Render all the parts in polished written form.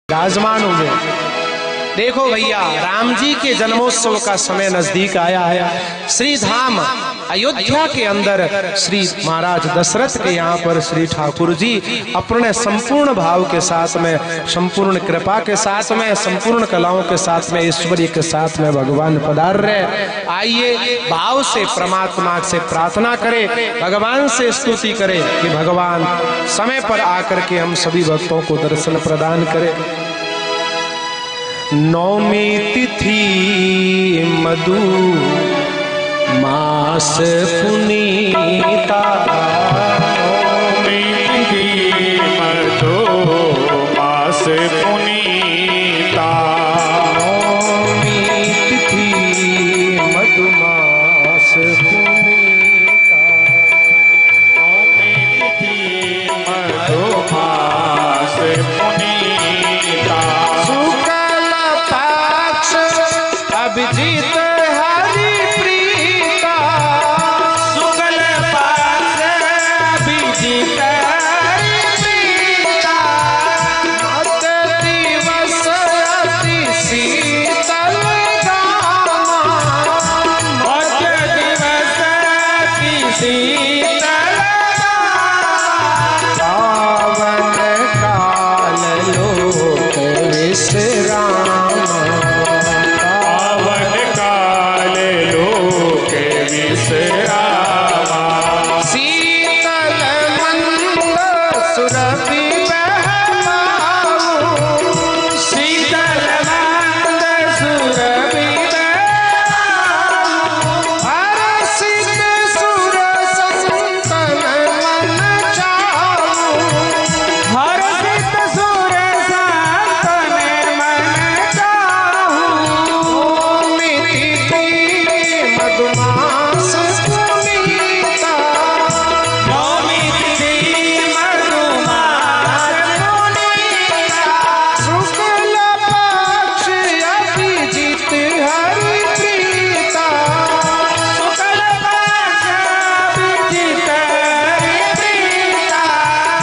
विराजमान हुए। देखो भैया, राम जी के जन्मोत्सव का समय नजदीक आया है। श्री धाम अयोध्या के अंदर श्री महाराज दशरथ के यहाँ पर श्री ठाकुर जी अपने संपूर्ण भाव के साथ में, संपूर्ण कृपा के साथ में, संपूर्ण कलाओं के साथ में, ऐश्वर्य के साथ में भगवान पधार रहे। आइए भाव से परमात्मा से प्रार्थना करें, भगवान से स्तुति करें कि भगवान समय पर आकर के हम सभी भक्तों को दर्शन प्रदान करें। नौमी तिथि मधु मास पुनीता, नौमी तिथि मधु मास पुनीता, नौमी तिथि मधु मास पुनीता, नौमी तिथि मधु मास पुनीता, अभिजीत हरि प्रीता, शुक्ल पक्ष अभिजीत हरि प्रीता, मत दिवस अति शीतल गामा, मत दिवस अति शीतल पावन काल लोक विश्राम, शीतल मंद सुरभि बहलाओ, शीतल मंद सुरभि हर्षित सुर संतन मन चाओ, हर्षित सुर संतन मन चाहूं, नौमी तिथि मधुमास पुनीता, नौमी तिथि मधुमास पुनीता, शुक्ल पक्ष अभिजीत हरि प्रीता, शुक्ल पक्ष अभिजीत हरि प्रीता,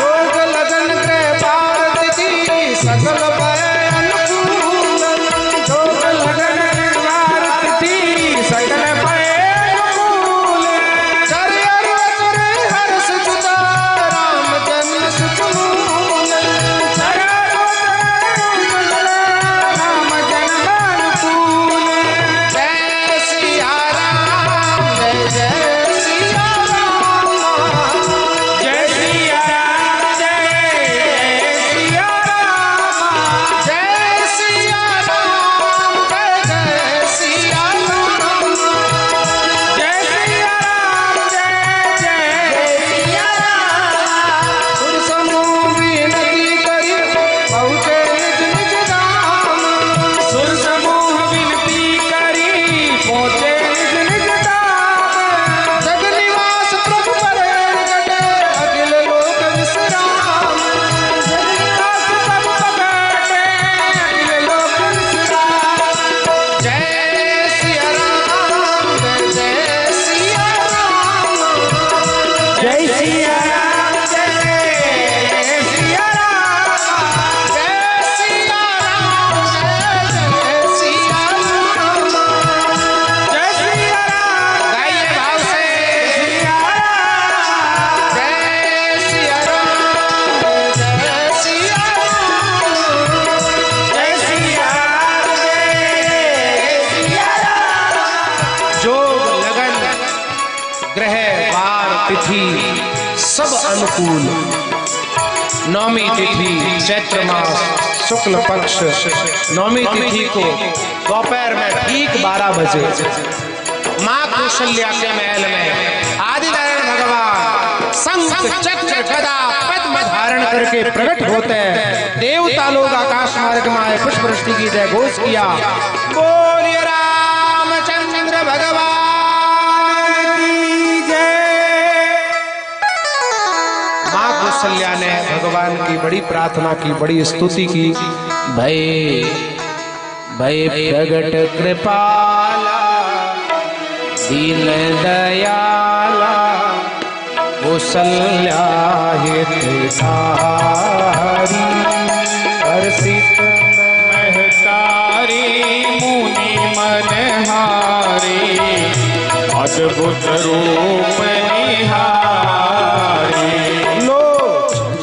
योग लगन कृपाल तिथि सकल भय अनुकूल, योग लगन कृपाल तिथि सकल भय अनुकूल, चरियर असुर हर्ष जुदा राम जन्म सुख मूल, राम जन्म अनुकूल, जय सिया राम, जय जय सिया राम, जय सिया राम, जय सिया राम, जय सिया राम, जय जय सिया राम, जय सिया राम, जय जय सिया राम, सुर समूह विनती करी पहुँचे निज निज धाम, सुर समूह विनती करी पहुँचे निज निज धाम, जग निवास प्रभु पर गटे अखिल लोक विश्राम, जगन्नाथ प्रभु पगटे अखिल लोक विश्राम, जय सिया राम, जय जय सिया राम, जय सिया राम, जय सिया राम, जय सिया राम, जय जय सिया राम, जय सिया राम, गाइए भाव से सिया राम, जय सिया राम, जय सिया राम, जय सिया राम, जय सिया राम, जोग लगन ग्रह वार तिथि सब अनुकूल। नौमी तिथि चैत्र मास शुक्ल पक्ष नौमी तिथि को दोपहर में ठीक 12 बजे माँ कौशल्या के महल में आदिनारायण भगवान शंख चक्र गदा पद्म धारण करके प्रकट होते हैं। देवता लोग आकाश मार्ग में आए, पुष्प वृष्टि की जय घोष किया, बोलिए रामचंद्र भगवान की जय। माँ कौशल्या ने भगवान की बड़ी प्रार्थना की, बड़ी स्तुति की। भय भय प्रगट कृपाला दीन दयाला कौशल्या हितकारी हर्षित महतारी मुनि मनहारी अद्भुत रूप निहारी लोचन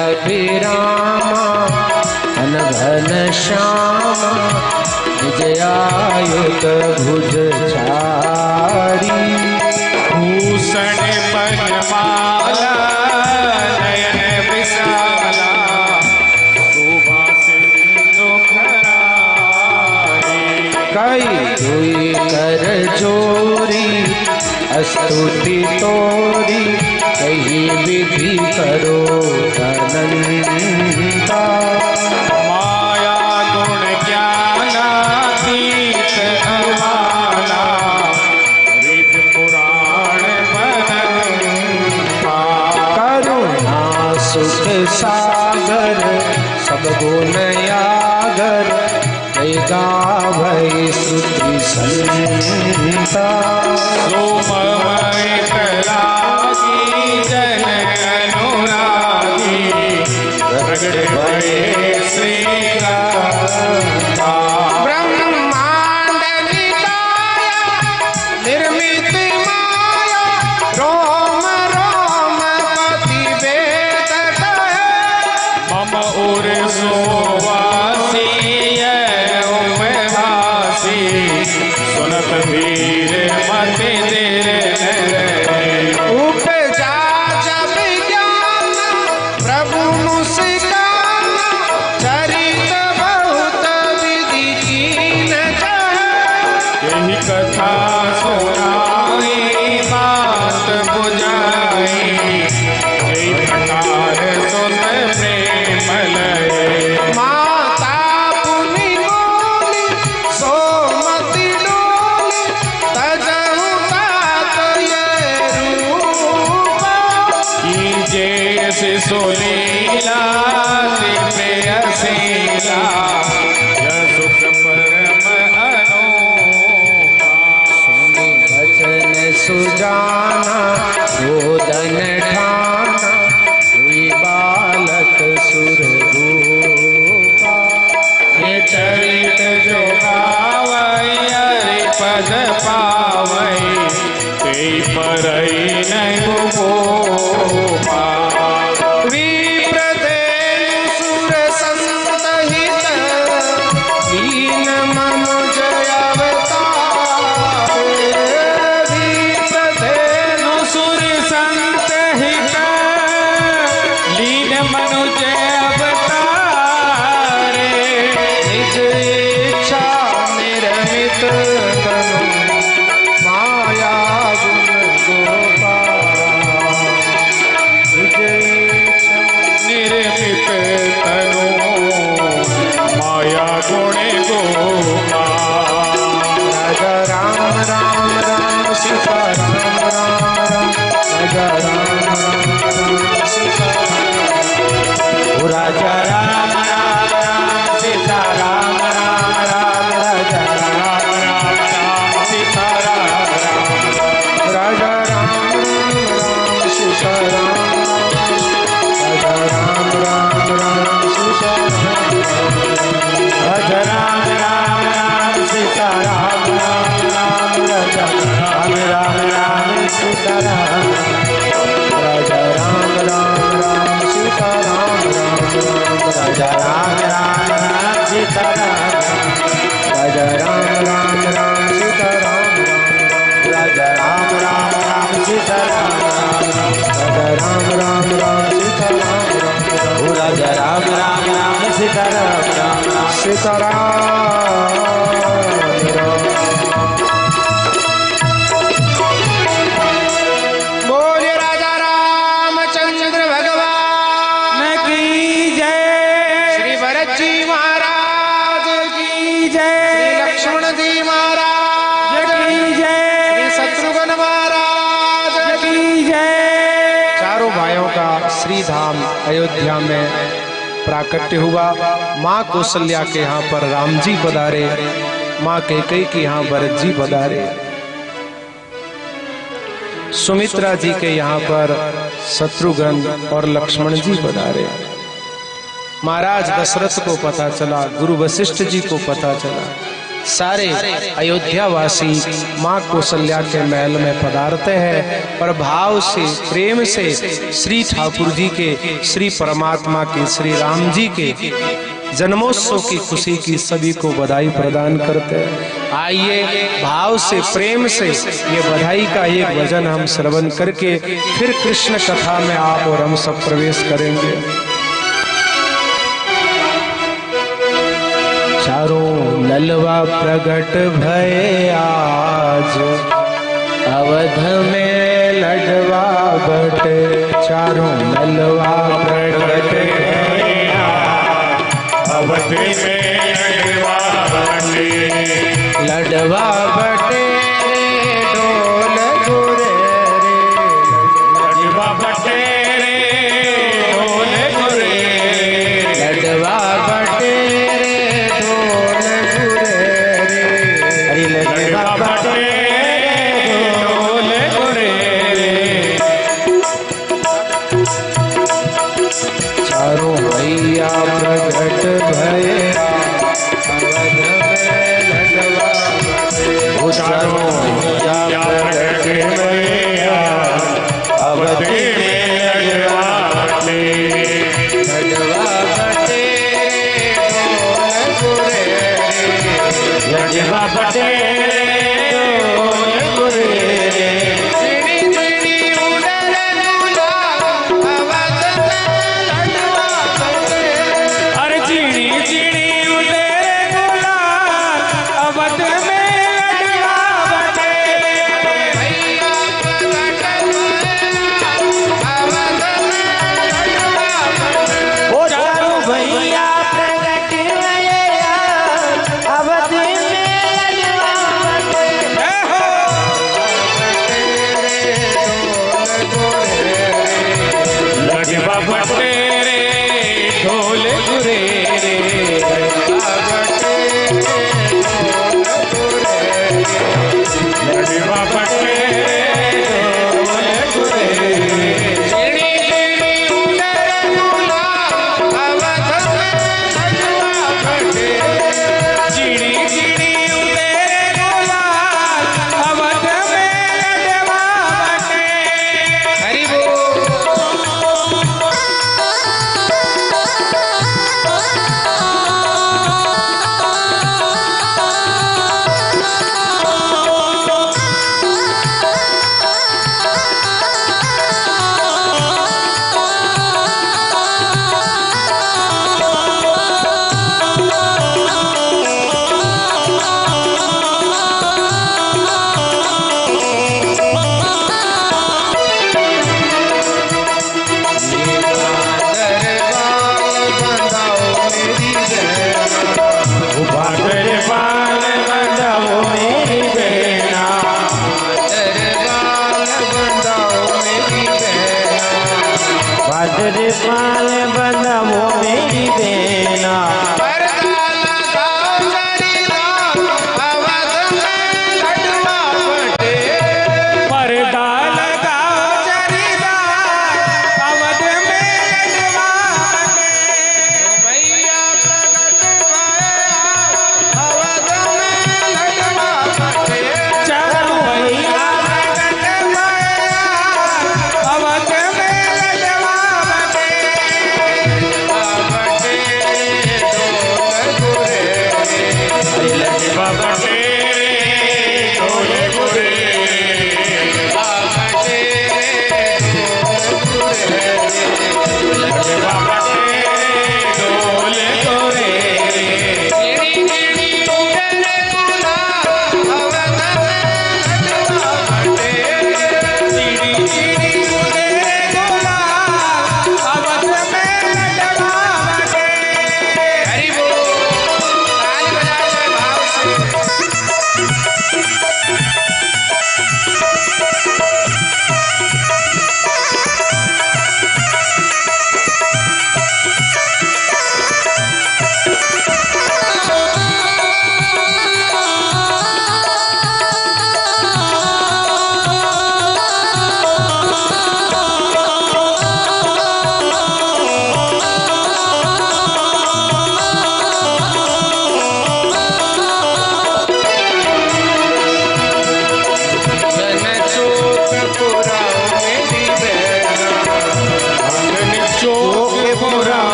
अभिरामा घन घन श्यामा विजयायुत भुज चारी भूषण बनमाला नयन विशाला शोभा सिंधु खरारी कई दुई कर जोरी स्तुति तोरी कही विधि करो अनंता माया गुण ज्ञानातीत अमाला वेद पुराण बनंता करुणा सुख सागर सब गुण यागर गावै श्रुति संता सोममय करागी जन अनुरागी प्रगट भये श्री कांता ब्रह्मांड निकाय निर्मित माया रोम रोम पति वेद कहे मम उर सोवासी सुनत वीर मति उपजा जब ज्ञान प्रभु मुस्कान चरित बहुत विधि कीन कहे यही कथा सुनाई बात बुझाई यही प्रकार सुन प्रेम लय माता पुनि बोली सोमति डोली तजहु तात ये रूपा कीजे शिशुलीला प्रेयसीला सुख परम अनोपा सुनि भजन सुजाना रोदन ठाना हुई बालक सुर रूपा ये चरित जो गावै हरि पद पावै ते परई नहीं गोपा विप्रदेव सुर संत हित दीन मनुज अवतार विप्रदेव सुर संत हित लीन मनुज अवतारे निज इच्छा निर्मित करो माया गुण गोपाल निज इच्छा निर्मित तनु माया गुण गोपाल राजा राम राम राम सीता राम राम राम राजा राम राम राम सीता राम राजा राम राम राम सीता राम राम राम राजा राम राम राम सीता राम राम राजा राम राम सीता राम राजा राम राम राम सीता राजा राम राम राम सीता राम राम राम राजा राम राम राम सीता राम राजा राम राम राम सीता राम राम राम राजा राम राम राम सीता राम राजा राम राम राम सीता राम राजा राम राम राम सीता राम राजा राम राम राम सीता राम राजा राम राम राम सीता राम सीता राम बोलिए राजा रामचंद्र भगवान की जय श्री भरत जी महाराज की जय श्री लक्ष्मण जी महाराज की जय श्री शत्रुघ्न महाराज की जय। चारों भाइयों का श्री धाम अयोध्या में प्राकट्य हुआ। माँ कौशल्या के यहाँ पर राम जी पधारे, माँ कैकेयी के यहाँ भरत जी पधारे, सुमित्रा जी के यहाँ पर शत्रुघ्न और लक्ष्मण जी पधारे। महाराज दशरथ को पता चला, गुरु वशिष्ठ जी को पता चला, सारे अयोध्या वासी माँ कौशल्या के महल में पधारते हैं और भाव से प्रेम से श्री ठाकुर जी के, श्री परमात्मा के, श्री राम जी के जन्मोत्सव की खुशी की सभी को बधाई प्रदान करते हैं। आइए भाव से प्रेम से ये बधाई का एक भजन हम श्रवण करके फिर कृष्ण कथा में आप और हम सब प्रवेश करेंगे। चारों ललवा प्रगट भय आज, अवध में लडवा बटे। चारों ललवा प्रगट भय अवध में लडवा बटे। लडवा बटे रे डोल गुरे रे। लडवा बटे रे डोल गुरे। लडवा बटे रे डोल गुरे रे। अरे लडवा बटे डोल गुरे। चारों भैया प्रगट भय अवध में लडवा बटे। चारों भैया प्रगट भय अवध में लडवा बटे। लडवा बटे डोल गुरे रे। लडवा बटे डोल गुरे रे। चिड़ी चिड़ी उड़ल दूल्हा अवध में लडवा बटे। अरे चिड़ी चिड़ी उड़े गुलाल अवध में लडवा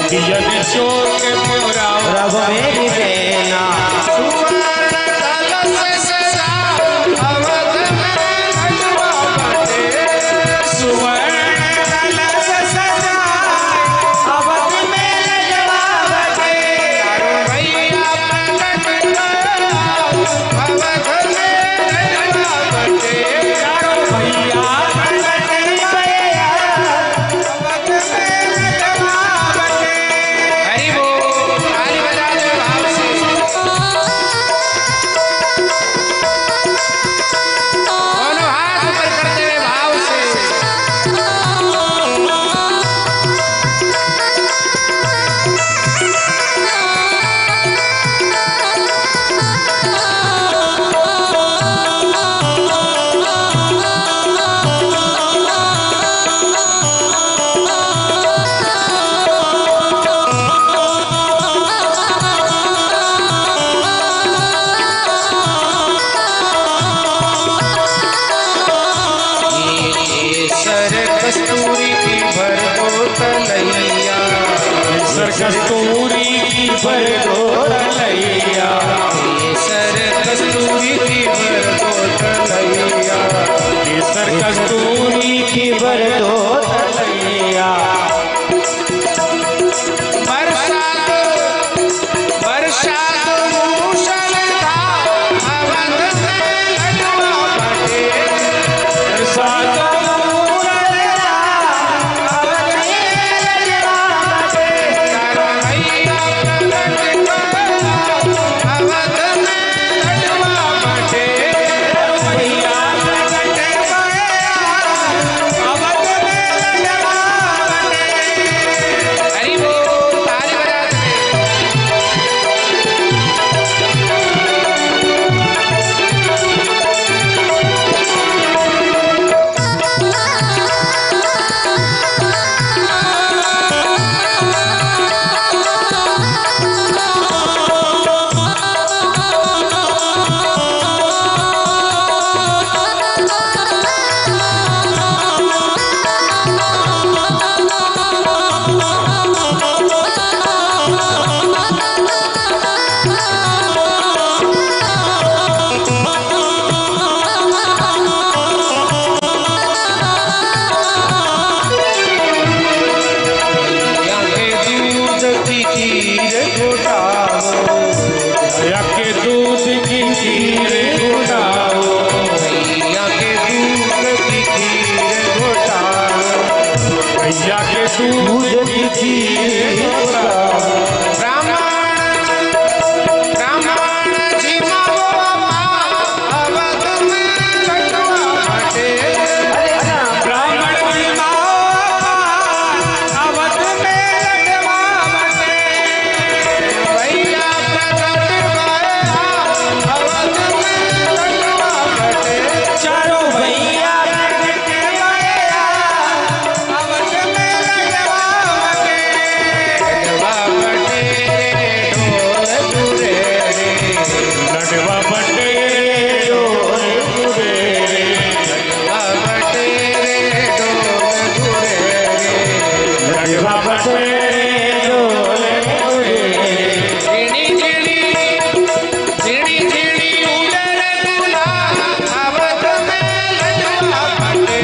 दियन शोक मोरा रघुवीर देना सुवर्ण कलश सजा अवध में लडवा बटे सुवर्ण कलश सजा अवध में लडवा बटे भैया प्रकट अवध में लडवा बटे चारों भैया हरि बोल ताली बजा दे भाव से दोनों हाथ ऊपर करते हुए भाव से केसर कस्तूरी की भर दो तलैया सर कस्तूरी की भर दो तलैया केसर कस्तूरी की भर दो तलैया केसर कस्तूरी की भर दो तलैया बरसात बरसात मूषलधार अवध में लडवा बटे बरसात चारों भैया प्रकट अवध में लडवा बटे भैया प्रकट अवध में लडवा हरि बोल ताली बजा दे भैया के दूध की खीर घोटाओ भैया के दूध की खीर घोटाओ भैया के दूध की खीर घोटाओ भैया के दूध की खीर घोटाओ ब्राह्मण ब्राह्मण जिमाओ अवध में लडवा बटे ब्राह्मण की माँ अवध में लडवा बटे भैया प्रकट अवध में लडवा बटे चारों भैया प्रकट अवध में लडवा बटे लडवा बटे ढोल तुरे रे लडवा बटे ढोल तुरे रे लडवा बटे ढोल तुरे रे लडवा बटे ढोल तुरे रे झिणी झिणी झिणी झिणी उड़न गुलाल अवध में लडवा बटे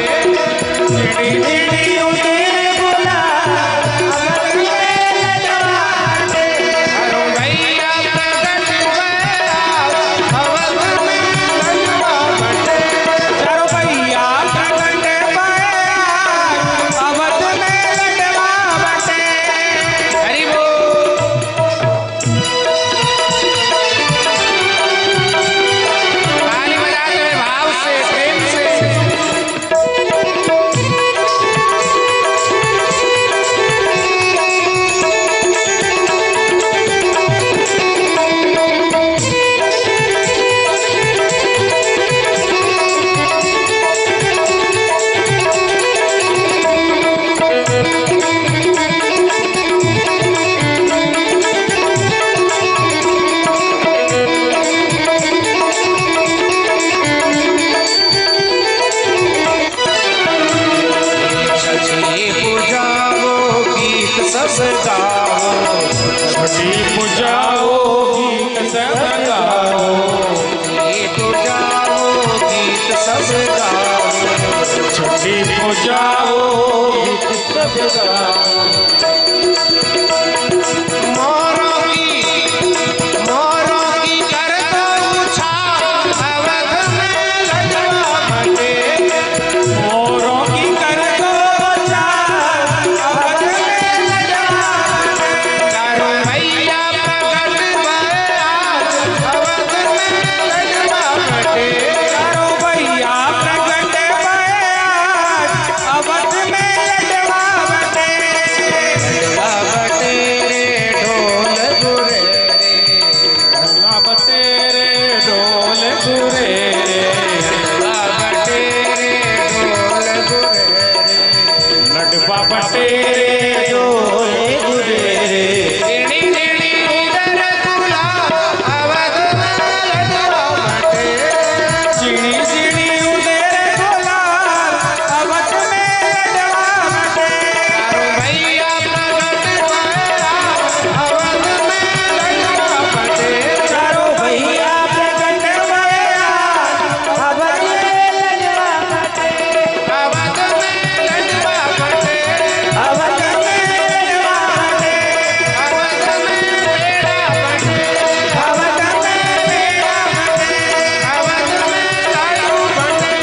चिड़ी चिड़ी उड़े गुलाल अवध में लडवा बटे चारों भैया प्रकट अवध में लडवा बटे चारों भैया प्रकट अवध में लडवा बटे हरि बोल ताली बजाते हुए भाव से प्रेम से सब गाओ, छठी पूजाओ गीत सब गाओ, गीत गाओ गीत सब गाओ, छठी पूजाओ गीत सब गाओ। मोरों की कर दो उछाल, अवध में लडवा बटे, मोरों की कर दो चाल, अवध में लडवा बटे। चारों भैया प्रगट भये आज, अवध में लडवा बटे, चारों भैया प्रगट भये आज, अवध में लडवा बटे। लडवा बटे रे ढोल गुरे रे, लडवा बटे रे ढोल गुरे रे, लडवा बटे रे ढोल गुरे रे, लडवा बटे रे ढोल गुरे रे, ऋणी ऋणी उदर तुला, अवध में लडवा बटे, चिड़ी चिड़ी उदेर गुलाल, अवध में लडवा बटे। चारों भैया प्रगट भये आज, अवध में लडवा बटे, चारों भैया प्रगट भये आज, अवध में लडवा बटे। अवध में लडवा बटे, अवध में लडवा बटे। अवध में बेड़ा बटे, अवध में बेड़ा बटे। अवध में लाडू बटे,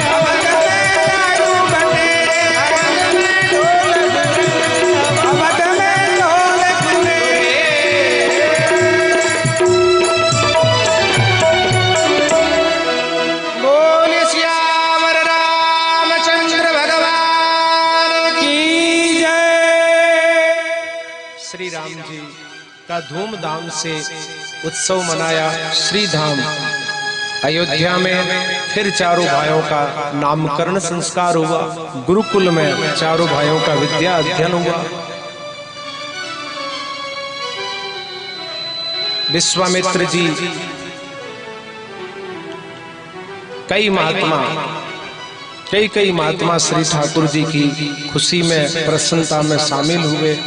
अवध में लाडू बटे। अवध में ढोल बटे, अवध में ढोल गुरे। बोल श्यावर रामचंद्र भगवान की। की जय। श्री राम जी का धूमधाम से उत्सव मनाया। श्री धाम अयोध्या में फिर चारों भाइयों का नामकरण संस्कार हुआ। गुरुकुल में चारों भाइयों का विद्या अध्ययन हुआ। विश्वामित्र जी कई महात्मा श्री ठाकुर जी की खुशी में प्रसन्नता में शामिल हुए।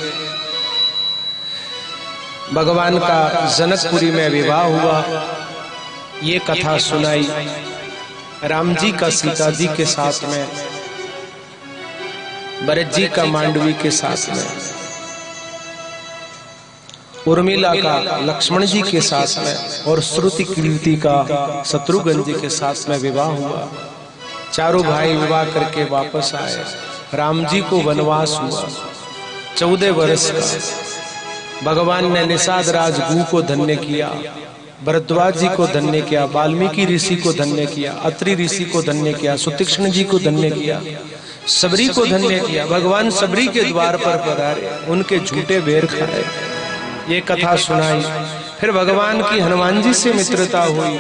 भगवान का जनकपुरी में विवाह हुआ। ये कथा सुनाई। राम जी का सीता जी के साथ में, भरत जी का मांडवी के साथ में, उर्मिला का लक्ष्मण जी के साथ में और श्रुति कीर्ति का शत्रुघ्न जी के साथ में विवाह हुआ। चारों भाई विवाह करके वापस आए। राम जी को वनवास हुआ 14 वर्ष का। भगवान ने निषाद राज गु को धन्य किया, भरद्वाज जी को धन्य किया, वाल्मीकि ऋषि को धन्य किया, अत्रि ऋषि को धन्य किया, सुतीक्ष्ण जी को धन्य किया, सबरी को धन्य किया। भगवान सबरी के द्वार पर पधारे, उनके झूठे बेर खाए। ये कथा सुनाई। फिर भगवान की हनुमान जी से मित्रता हुई।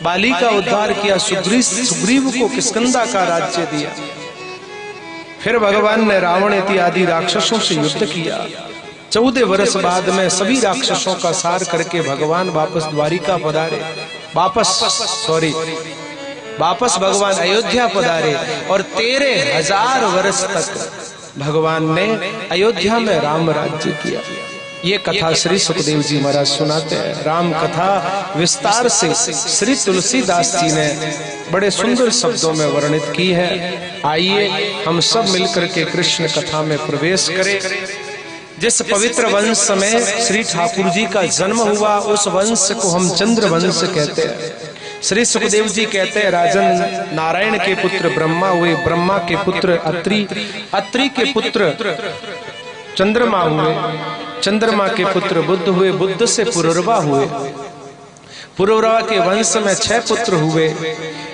बाली का उद्धार किया। सुग्रीव को किष्किंधा का राज्य दिया। फिर भगवान ने रावण इत्यादि राक्षसों से युद्ध किया। 14 वर्ष बाद में सभी राक्षसों का सार करके भगवान वापस द्वारिका पधारे। वापस भगवान अयोध्या पधारे और 13,000 वर्ष तक भगवान ने अयोध्या में राम राज्य किया। ये कथा श्री सुखदेव जी महाराज सुनाते हैं। राम कथा विस्तार से श्री तुलसीदास जी ने बड़े सुंदर शब्दों में वर्णित की है। आइए हम सब मिलकर के कृष्ण कथा में प्रवेश करें। जिस पवित्र वंश में श्री ठाकुर जी का जन्म हुआ, उस वंश को हम चंद्र वंश कहते हैं। श्री सुखदेव जी कहते हैं, राजन नारायण के पुत्र ब्रह्मा हुए, ब्रह्मा के पुत्र अत्रि, अत्रि के पुत्र चंद्रमा हुए, चंद्रमा के पुत्र बुद्ध हुए, बुद्ध से पुरुरवा हुए, पुरुरवा के वंश में 6 पुत्र हुए।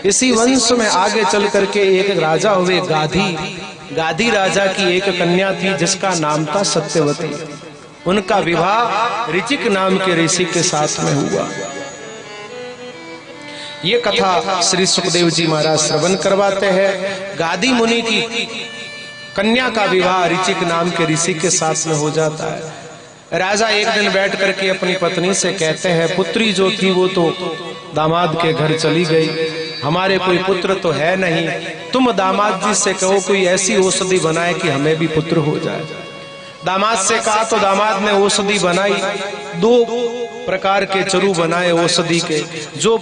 इसी वंश में आगे चल करके एक राजा हुए गाधी। गाधी राजा की एक कन्या थी जिसका नाम था सत्यवती। उनका विवाह ऋचिक नाम के ऋषि के साथ में हुआ। ये कथा श्री सुखदेव जी महाराज श्रवण करवाते हैं। गाधी मुनि की कन्या का विवाह ऋचिक नाम के ऋषि के साथ में हो जाता है। राजा एक दिन बैठ करके अपनी पत्नी से कहते हैं, पुत्री जो थी वो तो दामाद के घर चली गई, हमारे कोई पुत्र तो है नहीं, तुम दामाद जी से कहो कोई ऐसी औषधि बनाए कि हमें भी पुत्र हो जाए। दामाद से कहा तो दामाद ने औषधि बनाई, 2 प्रकार के चरु बनाए औषधि के। जो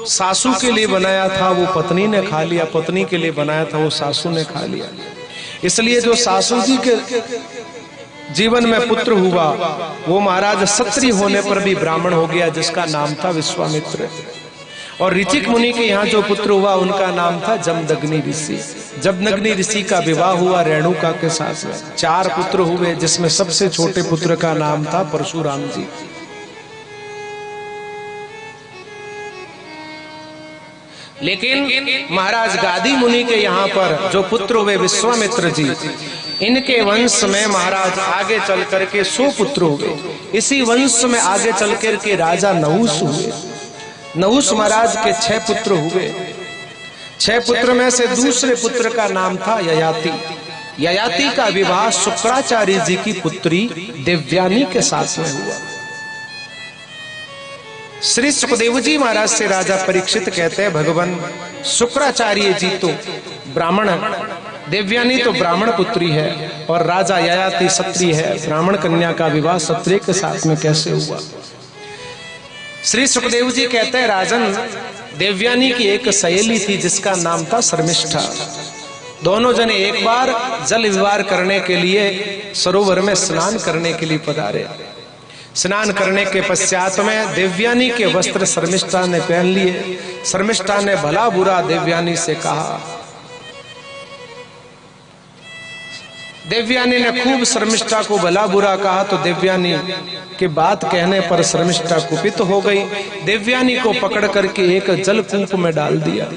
सासू के लिए बनाया था वो पत्नी ने खा लिया, पत्नी के लिए बनाया था वो सासू ने खा लिया। इसलिए जो सासू जी के जीवन में पुत्र हुआ वो महाराज क्षत्रिय होने पर भी ब्राह्मण हो गया, जिसका नाम था विश्वामित्र। और ऋचिक मुनि के यहाँ जो पुत्र हुआ उनका नाम था जमदग्नि ऋषि। जमदग्नि ऋषि का विवाह हुआ रेणुका के साथ में। 4 पुत्र हुए, जिसमें सबसे छोटे पुत्र का नाम था परशुराम जी। लेकिन महाराज गादी मुनि के यहाँ पर जो पुत्र हुए विश्वामित्र जी, इनके वंश में महाराज आगे चल करके 100 पुत्र हुए। इसी वंश में आगे चल करके राजा नहुष हुए। नहुष महाराज के 6 पुत्र हुए। 6 पुत्र में से दूसरे पुत्र का नाम था ययाति। ययाति का विवाह शुक्राचार्य जी की पुत्री देवयानी के साथ में हुआ। श्री सुखदेव जी महाराज से राजा परीक्षित कहते हैं, भगवान शुक्राचार्य जी तो ब्राह्मण, देवयानी तो ब्राह्मण पुत्री है और राजा ययाति क्षत्रिय है, ब्राह्मण कन्या का विवाह क्षत्रिय के साथ में कैसे हुआ? श्री सुखदेव जी कहते हैं, राजन, देवयानी की एक सहेली थी जिसका नाम था शर्मिष्ठा। दोनों जने एक बार जल विवाह करने के लिए सरोवर में स्नान करने के लिए पधारे। स्नान करने के पश्चात में देवयानी के वस्त्र शर्मिष्ठा ने पहन लिए। शर्मिष्ठा ने भला बुरा देवयानी से कहा। देवयानी ने खूब शर्मिष्ठा को भला बुरा कहा तो देवयानी के बात कहने पर शर्मिष्ठा कुपित हो गई। देवयानी को पकड़ करके एक जलकूप में डाल दिया।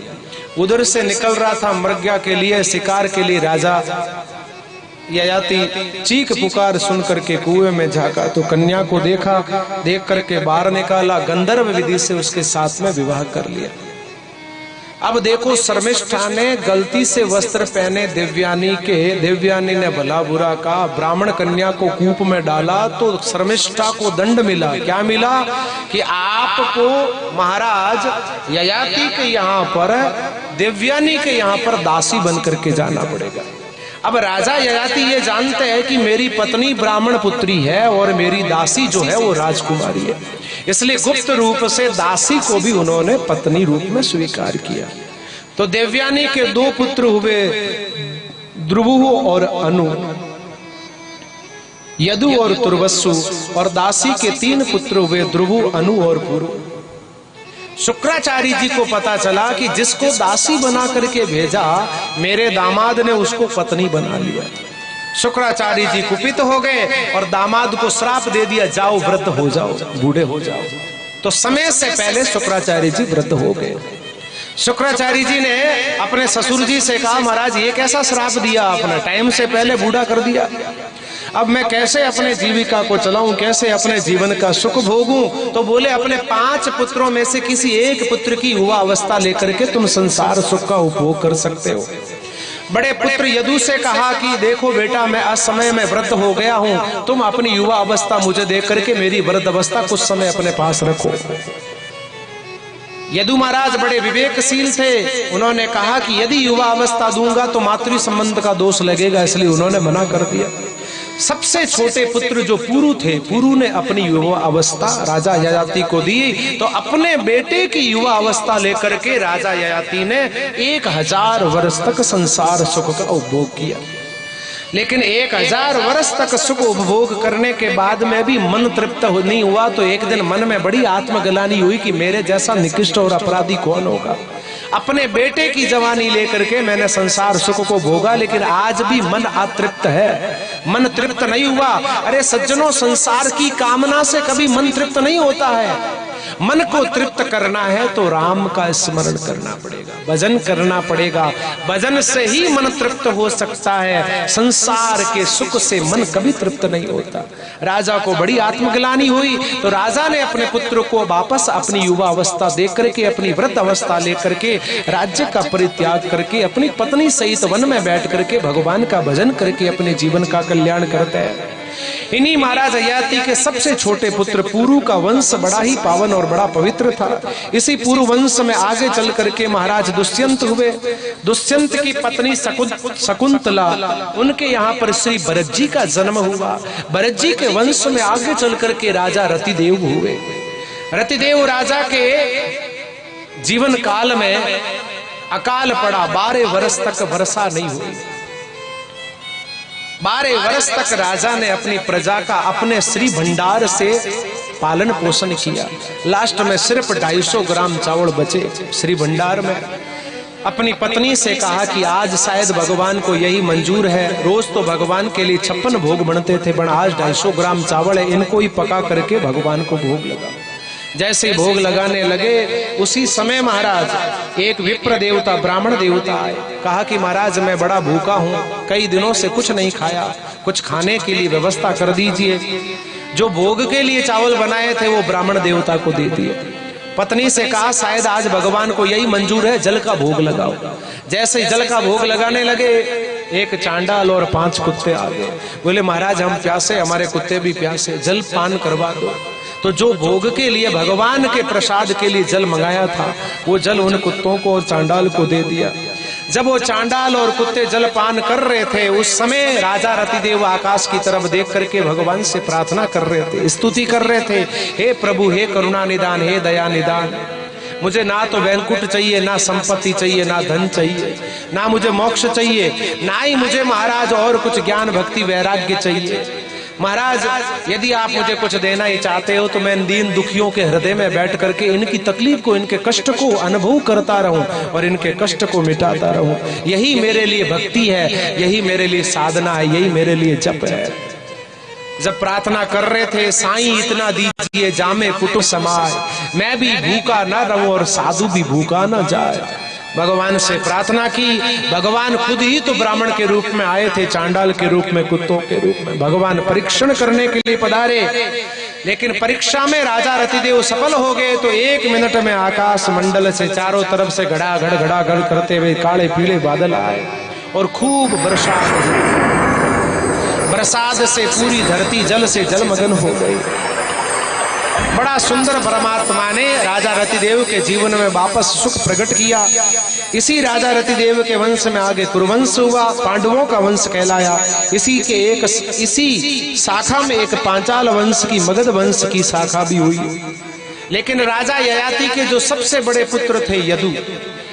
उधर से निकल रहा था मृग्या के लिए, शिकार के लिए राजा ययाति चीख पुकार सुन करके कुएं में झांका तो कन्या को देखा। देख करके बाहर निकाला, गंधर्व विधि से उसके साथ में विवाह कर लिया। अब देखो, शर्मिष्ठा ने गलती से वस्त्र पहने देवयानी के, देवयानी ने भला बुरा कहा, ब्राह्मण कन्या को कूप में डाला तो शर्मिष्ठा को दंड मिला। क्या मिला? कि आपको महाराज ययाति के यहाँ पर, देवयानी के यहाँ पर दासी बन करके जाना पड़ेगा। अब राजा ययाति ये जानते हैं कि मेरी पत्नी ब्राह्मण पुत्री है और मेरी दासी जो है वो राजकुमारी है, इसलिए गुप्त रूप से दासी को भी उन्होंने पत्नी रूप में स्वीकार किया। तो देवयानी के 2 पुत्र हुए, ध्रुवु और अनु, यदु और तुर्वसु, और दासी के 3 पुत्र हुए, ध्रुवु, अनु और पुरु। शुक्राचार्य जी को पता चला कि जिसको दासी बना करके भेजा मेरे दामाद ने उसको पत्नी बना लिया। शुक्राचार्य जी कुपित हो गए और दामाद को श्राप दे दिया, जाओ व्रत हो जाओ, बूढ़े हो जाओ। तो समय से पहले शुक्राचार्य जी व्रत हो गए। शुक्राचार्य जी ने अपने ससुर जी से कहा, महाराज ये कैसा श्राप दिया आपने, टाइम से पहले बूढ़ा कर दिया। अब मैं कैसे अपने जीविका को चलाऊं, कैसे अपने जीवन का सुख भोगूं? तो बोले, अपने 5 पुत्रों में से किसी एक पुत्र की युवा अवस्था लेकर के तुम संसार सुख का उपभोग कर सकते हो। बड़े पुत्र यदु से कहा कि देखो बेटा, मैं असमय में वृद्ध हो गया हूं, तुम अपनी युवा अवस्था मुझे दे करके मेरी वृद्ध अवस्था कुछ समय अपने पास रखो। यदु महाराज बड़े विवेकशील थे, उन्होंने कहा कि यदि युवा अवस्था दूंगा तो मातृ संबंध का दोष लगेगा, इसलिए उन्होंने मना कर दिया। सबसे छोटे पुत्र जो पुरु थे, पुरु ने अपनी युवा अवस्था राजा ययाति को दी। तो अपने बेटे की युवा अवस्था लेकर के राजा ययाति ने 1000 वर्ष तक संसार सुख का उपभोग किया। लेकिन 1000 वर्ष तक सुख उपभोग करने के बाद में भी मन तृप्त नहीं हुआ। तो एक दिन मन में बड़ी आत्मग्लानि हुई कि मेरे जैसा निकृष्ट और अपराधी कौन होगा। अपने बेटे की जवानी लेकर के मैंने संसार सुख को भोगा, लेकिन आज भी मन अतृप्त है, मन तृप्त नहीं हुआ। अरे सज्जनों, संसार की कामना से कभी मन तृप्त नहीं होता है। मन को तृप्त करना है तो राम का स्मरण करना पड़ेगा, भजन करना पड़ेगा। भजन से ही मन तृप्त हो सकता है, संसार के सुख से मन कभी तृप्त नहीं होता। राजा को बड़ी आत्मग्लानि हुई, तो राजा ने अपने पुत्र को वापस अपनी युवा अवस्था देख करके, अपनी वृद्ध अवस्था लेकर के, राज्य का परित्याग करके, अपनी पत्नी सहित वन में बैठ करके भगवान का भजन करके अपने जीवन का कल्याण करते हैं। इन्हीं महाराज ययाति के सबसे छोटे पुत्र पुरु का वंश बड़ा ही पावन और बड़ा पवित्र था। इसी पुरु वंश में आगे चल करके महाराज दुष्यंत हुए। दुष्यंत की पत्नी शकुंतला, उनके यहाँ पर श्री भरत जी का जन्म हुआ। भरत जी के वंश में आगे चल करके राजा रतिदेव हुए। रतिदेव राजा के जीवन काल में अकाल पड़ा, 12 वर्ष तक वर्षा नहीं हुई। 12 वर्ष तक राजा ने अपनी प्रजा का अपने श्री भंडार से पालन पोषण किया। लास्ट में सिर्फ 250 ग्राम चावल बचे श्री भंडार में। अपनी पत्नी से कहा कि आज शायद भगवान को यही मंजूर है, रोज तो भगवान के लिए 56 भोग बनते थे, पर आज 250 ग्राम चावल है, इनको ही पका करके भगवान को भोग लगा। जैसे ही भोग लगाने लगे उसी समय महाराज एक विप्र देवता, ब्राह्मण देवता आए। कहा कि महाराज मैं बड़ा भूखा हूँ, कई दिनों से कुछ नहीं खाया, कुछ खाने के लिए व्यवस्था कर दीजिए। जो भोग के लिए चावल बनाए थे वो ब्राह्मण देवता को दे दिए। पत्नी से कहा शायद आज भगवान को यही मंजूर है, जल का भोग लगाओ। जैसे ही जल का भोग लगाने लगे एक चांडाल और 5 कुत्ते आ गए। बोले महाराज हम प्यासे, हमारे कुत्ते भी प्यासे, जल पान करवा दो। तो जो भोग के लिए भगवान के प्रसाद के लिए जल मंगाया था वो जल उन कुत्तों को और चांडाल को दे दिया। जब वो चांडाल और कुत्ते जल पान कर रहे थे उस समय राजा रतिदेव आकाश की तरफ देख करके भगवान से प्रार्थना कर रहे थे, स्तुति कर रहे थे, हे प्रभु, हे करुणा निदान, हे दया निदान, मुझे ना तो वैंकुट चाहिए, ना संपत्ति चाहिए, ना धन चाहिए, ना मुझे मोक्ष चाहिए, ना ही मुझे महाराज और कुछ ज्ञान भक्ति वैराग्य चाहिए। महाराज यदि आप मुझे कुछ देना ही चाहते हो तो मैं दीन दुखियों के हृदय में बैठ करके इनकी तकलीफ को, इनके कष्ट को अनुभव करता रहूं और इनके कष्ट को मिटाता रहूं। यही मेरे लिए भक्ति है, यही मेरे लिए साधना है, यही मेरे लिए जप है। जब प्रार्थना कर रहे थे, साईं इतना दीजिए जामे कुटु समाय, मैं भी भूखा ना रहूं और साधु भी भूखा ना जाए। भगवान से प्रार्थना की। भगवान खुद ही तो ब्राह्मण के रूप में आए थे, चांडाल के रूप में, कुत्तों के रूप में। भगवान परीक्षण करने के लिए पधारे, लेकिन परीक्षा में राजा रतिदेव सफल हो गए तो 1 मिनट में आकाश मंडल से चारों तरफ से घड़ाघड़ करते हुए काले पीले बादल आए और खूब बरसात हुई। बरसात से पूरी धरती जल से जलमग्न हो गई। बड़ा सुंदर परमात्मा ने राजा रतिदेव के जीवन में वापस सुख प्रकट किया। इसी राजा रतिदेव के वंश में आगे कुरुवंश हुआ, पांडवों का वंश कहलाया। इसी शाखा में एक पांचाल वंश की, मगध वंश की शाखा भी हुई। लेकिन राजा ययाति के जो सबसे बड़े पुत्र थे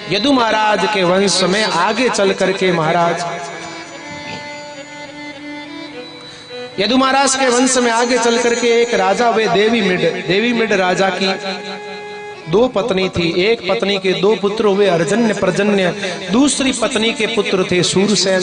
यदु महाराज के वंश में आगे चल करके महाराज यदु महाराज के वंश में आगे चल करके एक राजा हुए देवीमिड राजा की 2 पत्नी थी। एक पत्नी के 2 पुत्र हुए अर्जन्य प्रजन्य, दूसरी पत्नी के पुत्र थे सूरसेन।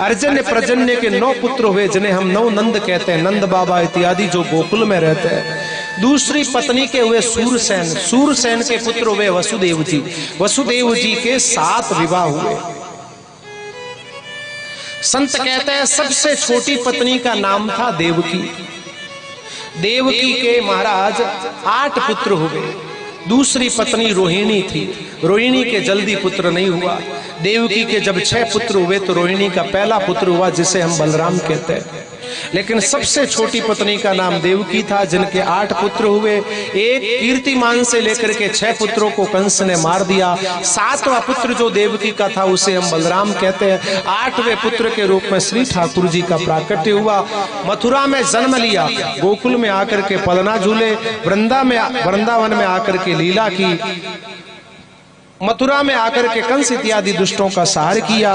अर्जन्य प्रजन्य के 9 पुत्र हुए जिन्हें हम 9 नंद कहते हैं, नंद बाबा इत्यादि जो गोकुल में रहते हैं। दूसरी पत्नी के हुए सूरसेन। सूरसेन के पुत्र हुए वसुदेव जी। वसुदेव जी के 7 विवाह हुए। संत कहते हैं सबसे छोटी पत्नी का नाम था देवकी। देवकी के महाराज 8 पुत्र हुए। दूसरी पत्नी रोहिणी थी। रोहिणी के जल्दी पुत्र नहीं हुआ। देवकी के जब 6 पुत्र हुए तो रोहिणी का पहला पुत्र हुआ जिसे हम बलराम कहते हैं। लेकिन सबसे छोटी पत्नी का नाम देवकी था जिनके 8 पुत्र हुए। एक कीर्तिमान से लेकर के 6 पुत्रों को कंस ने मार दिया। 7वां पुत्र जो देवकी का था उसे हम बलराम कहते हैं। 8वें पुत्र के रूप में श्री ठाकुर जी का प्राकट्य हुआ। मथुरा में जन्म लिया, गोकुल में आकर के पलना झूले, वृंदावन में आकर के लीला की, मथुरा में आकर के कंस इत्यादि दुष्टों का संहार किया।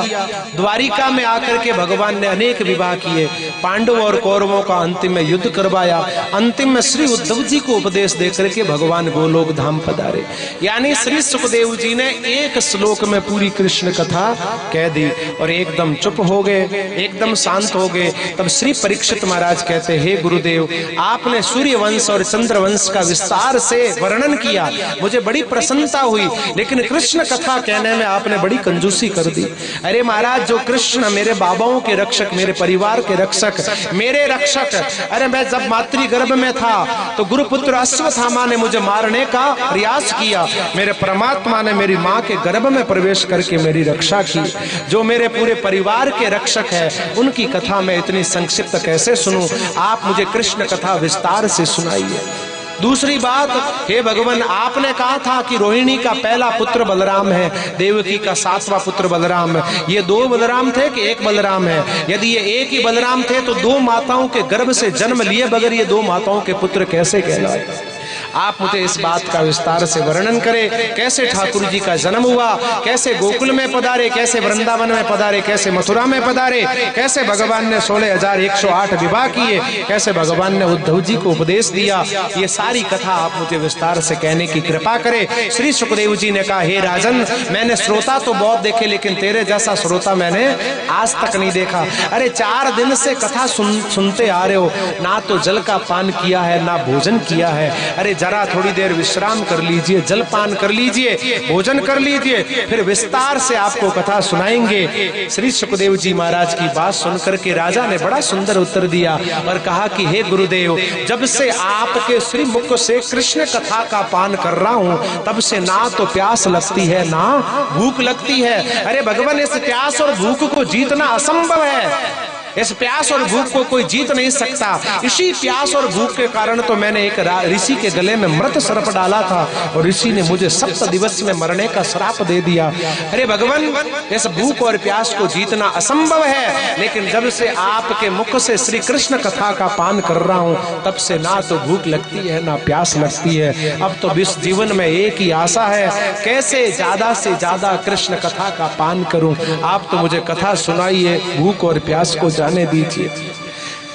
द्वारिका में आकर के भगवान ने अनेक विवाह किए। पांडवों और कौरवों का अंतिम में युद्ध करवाया। अंतिम में श्री उद्धव जी को उपदेश देकर के भगवान गोलोक धाम पधारे। यानी श्री सुखदेव जी ने एक श्लोक में पूरी कृष्ण कथा कह दी और एकदम चुप हो गए, एकदम शांत हो गए। तब श्री परीक्षित महाराज कहते, हे गुरुदेव, आपने सूर्य वंश और चंद्र वंश का विस्तार से वर्णन किया, मुझे बड़ी प्रसन्नता हुई, लेकिन कृष्ण कथा कहने में आपने बड़ी कंजूसी कर दी। अरे महाराज, जो कृष्ण मेरे बाबाओं के रक्षक, मेरे परिवार के रक्षक, मेरे रक्षक, अरे मैं जब मातृ गर्भ में था तो गुरुपुत्र अश्वत्थामा ने मुझे मारने का प्रयास किया, मेरे परमात्मा ने मेरी माँ के गर्भ में प्रवेश करके मेरी रक्षा की। जो मेरे पूरे परिवार के रक्षक है, उनकी कथा मैं इतनी संक्षिप्त कैसे सुनूं? आप मुझे कृष्ण कथा विस्तार से सुनाइए। दूसरी बात, हे भगवान, आपने कहा था कि रोहिणी का पहला पुत्र बलराम है, देवकी का 7वां पुत्र बलराम है। ये 2 बलराम थे कि 1 बलराम है? यदि ये एक ही बलराम थे तो 2 माताओं के गर्भ से जन्म लिए बगैर ये 2 माताओं के पुत्र कैसे कहलाए? आप मुझे इस बात का विस्तार से वर्णन करें। कैसे ठाकुर जी का जन्म हुआ, कैसे गोकुल में पधारे, कैसे वृंदावन में पधारे, कैसे मथुरा में पधारे, कैसे भगवान ने 16,108 विवाह किए, कैसे भगवान ने उद्धव जी को उपदेश दिया, ये सारी कथा आप मुझे विस्तार से कहने की कृपा करें। श्री सुखदेव जी ने कहा, हे राजन, मैंने श्रोता तो बहुत देखे लेकिन तेरे जैसा श्रोता मैंने आज तक नहीं देखा। अरे 4 दिन से कथा सुनते आ रहे हो, ना तो जल का पान किया है ना भोजन किया है। अरे जरा थोड़ी देर विश्राम कर लीजिए, जलपान कर लीजिए, भोजन कर लीजिए, फिर विस्तार से आपको कथा सुनाएंगे। श्री सुखदेव जी महाराज की बात सुनकर के राजा ने बड़ा सुंदर उत्तर दिया और कहा कि हे गुरुदेव, जब से आपके श्री मुख से कृष्ण कथा का पान कर रहा हूँ तब से ना तो प्यास लगती है ना भूख लगती है। अरे भगवान, इस प्यास और भूख को जीतना असंभव है। इस प्यास और भूख को कोई जीत नहीं सकता। इसी प्यास और भूख के कारण तो मैंने एक ऋषि के गले में मृत सर्प डाला था और ऋषि ने मुझे 7 दिवस में मरने का श्राप दे दिया। अरे भगवान, इस भूख और प्यास को जीतना असंभव है, लेकिन जब से आपके मुख से श्री कृष्ण कथा का पान कर रहा हूँ तब से ना तो भूख लगती है ना प्यास लगती है। अब तो इस जीवन में एक ही आशा है, कैसे ज्यादा से ज्यादा कृष्ण कथा का पान करूं। आप तो मुझे कथा सुनाइए, भूख और प्यास को जाने दीजिए।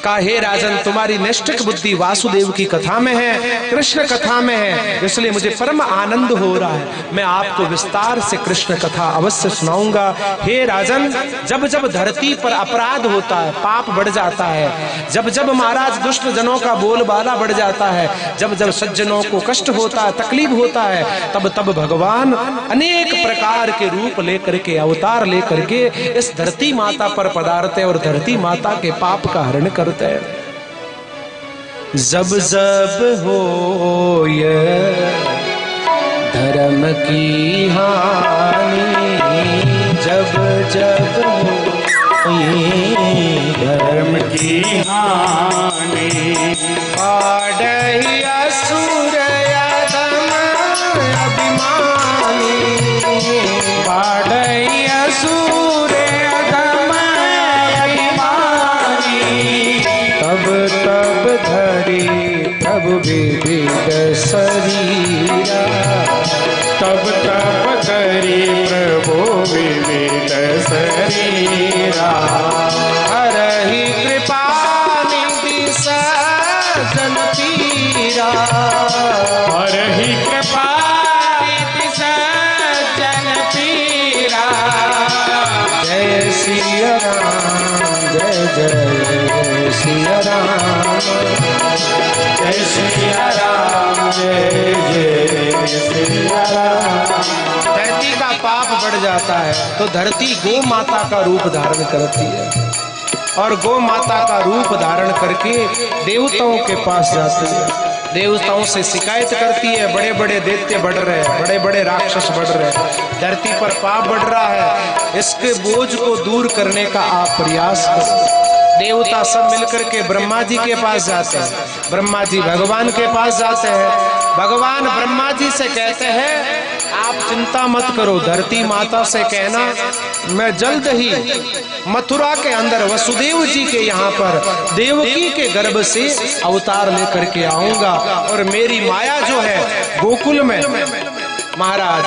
का हे राजन, तुम्हारी निष्ठिक बुद्धि वासुदेव की कथा में है, कृष्ण कथा में है, इसलिए मुझे परम आनंद हो रहा है। मैं आपको विस्तार से कृष्ण कथा अवश्य सुनाऊंगा। हे राजन, जब जब धरती पर अपराध होता है, पाप बढ़ जाता है, जब जब महाराज दुष्ट जनों का बोलबाला बढ़ जाता है, जब जब सज्जनों को कष्ट होता है, तकलीफ होता है, तब तब भगवान अनेक प्रकार के रूप लेकर के, अवतार लेकर के इस धरती माता पर पधारते और धरती माता के पाप का हरण कर। जब जब हो ये धर्म की हानि, जब जब हो ये धर्म की हानि, पाड़हि असुर अधम अभिमानी, पाड़हि असुर अधम अभिमानी, तब धरी तब विविध शरीरा, तब धरी प्रभु विविध शरीरा, हरहि कृपा निधि सज्जन पीरा, हरहि कृपा निधि सज्जन पीरा। जय सिया राम, जय जय सिया राम, जय सिया राम, जय जय सिया राम। धरती का पाप बढ़ जाता है तो धरती गौ माता का रूप धारण करती है और गौ माता का रूप धारण करके देवताओं के पास जाती है, देवताओं से शिकायत करती है, बड़े बड़े दैत्य बढ़ रहे हैं, बड़े बड़े राक्षस बढ़ रहे हैं, धरती पर पाप बढ़ रहा है, इसके बोझ को दूर करने का आप प्रयास करो। देवता सब मिलकर के ब्रह्मा जी के पास जाते हैं, ब्रह्मा जी भगवान के पास जाते हैं, भगवान ब्रह्मा जी से कहते हैं आप चिंता मत करो, धरती माता से कहना मैं जल्द ही मथुरा के अंदर वसुदेव जी के यहाँ पर देवकी के गर्भ से अवतार लेकर के आऊंगा और मेरी माया जो है गोकुल में महाराज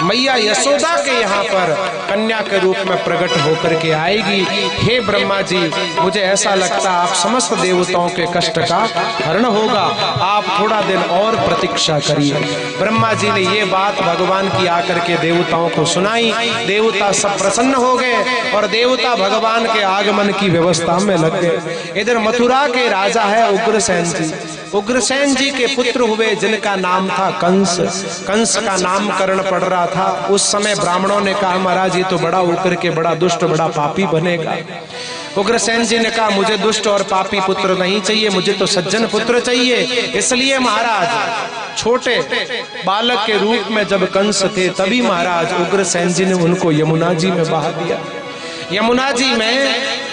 मैया यशोदा के यहाँ पर कन्या के रूप में प्रकट होकर के आएगी। हे ब्रह्मा जी, मुझे ऐसा लगता आप समस्त देवताओं के कष्ट का हरण होगा, आप थोड़ा दिन और प्रतीक्षा करिए। ब्रह्मा जी ने ये बात भगवान की आकर के देवताओं को सुनाई। देवता सब प्रसन्न हो गए और देवता भगवान के आगमन की व्यवस्था में लग गए। इधर मथुरा के राजा है उग्रसेन जी। उग्रसेन जी के पुत्र हुए जिनका नाम था कंस। कंस का नामकरण पड़ रहा था। उस समय ब्राह्मणों ने कहा महाराज ये तो बड़ा होकर के बड़ा दुष्ट बड़ा पापी बनेगा। उग्रसेन जी ने कहा मुझे दुष्ट और पापी पुत्र नहीं चाहिए, मुझे तो सज्जन पुत्र चाहिए। इसलिए महाराज छोटे बालक के रूप में जब कंस थे तभी महाराज उग्रसेन जी ने उनको यमुना जी में बहा दिया। यमुना जी में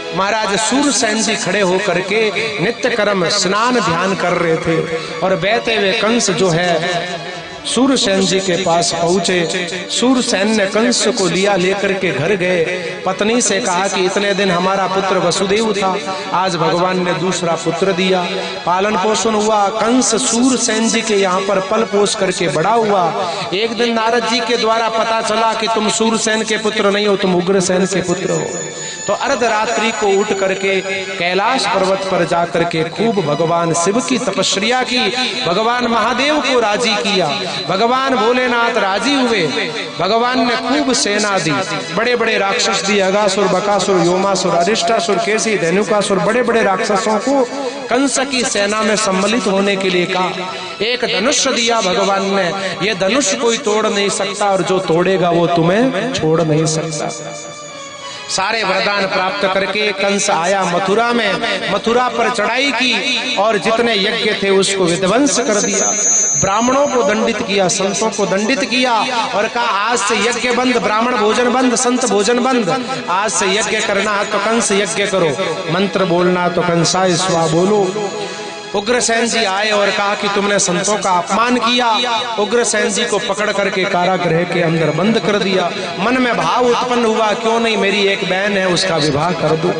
महाराज सूरसेन जी खड़े होकर के नित्य कर्म स्नान ध्यान कर रहे थे और बहते हुए कंस जो है सूरसेन जी के पास पहुंचे। सूरसेन ने कंस को लिया, लेकर के घर गए। पत्नी से कहा कि इतने दिन हमारा पुत्र वसुदेव था, आज भगवान ने दूसरा पुत्र दिया। पालन पोषण हुआ, कंस सूरसेन जी के यहाँ पर पल पोष करके बड़ा हुआ। एक दिन नारद जी के द्वारा पता चला कि तुम सूरसेन के पुत्र नहीं हो, तुम उग्रसेन के पुत्र हो। तो अर्धरात्रि को उठ करके कैलाश पर्वत पर जाकर के खूब भगवान शिव की तपस्या की, भगवान महादेव को राजी किया। भगवान भोलेनाथ राजी हुए। भगवान ने खूब सेना दी, बड़े बड़े राक्षस दिए, अगासुर बकासुर योमासुर अरिष्टासुर केसी धेनुकासुर, बड़े बड़े राक्षसों को कंस की सेना में सम्मिलित होने के लिए कहा। एक धनुष दिया भगवान ने, यह धनुष कोई तोड़ नहीं सकता और जो तोड़ेगा वो तुम्हें छोड़ नहीं सकता। सारे वरदान प्राप्त करके कंस आया मथुरा में, मथुरा पर चढ़ाई की और जितने यज्ञ थे उसको विध्वंस कर दिया। ब्राह्मणों को दंडित किया, संतों को दंडित किया और कहा आज से यज्ञ बंद, ब्राह्मण भोजन बंद, संत भोजन बंद। आज से यज्ञ करना है तो कंस यज्ञ करो, मंत्र बोलना तो कंसाय स्वा बोलो। उग्रसेन जी आए और कहा कि तुमने संतों का अपमान किया। उग्रसेन जी को पकड़ करके कारागृह के अंदर बंद कर दिया। मन में भाव उत्पन्न हुआ, क्यों नहीं मेरी एक बहन है उसका विवाह कर दूं,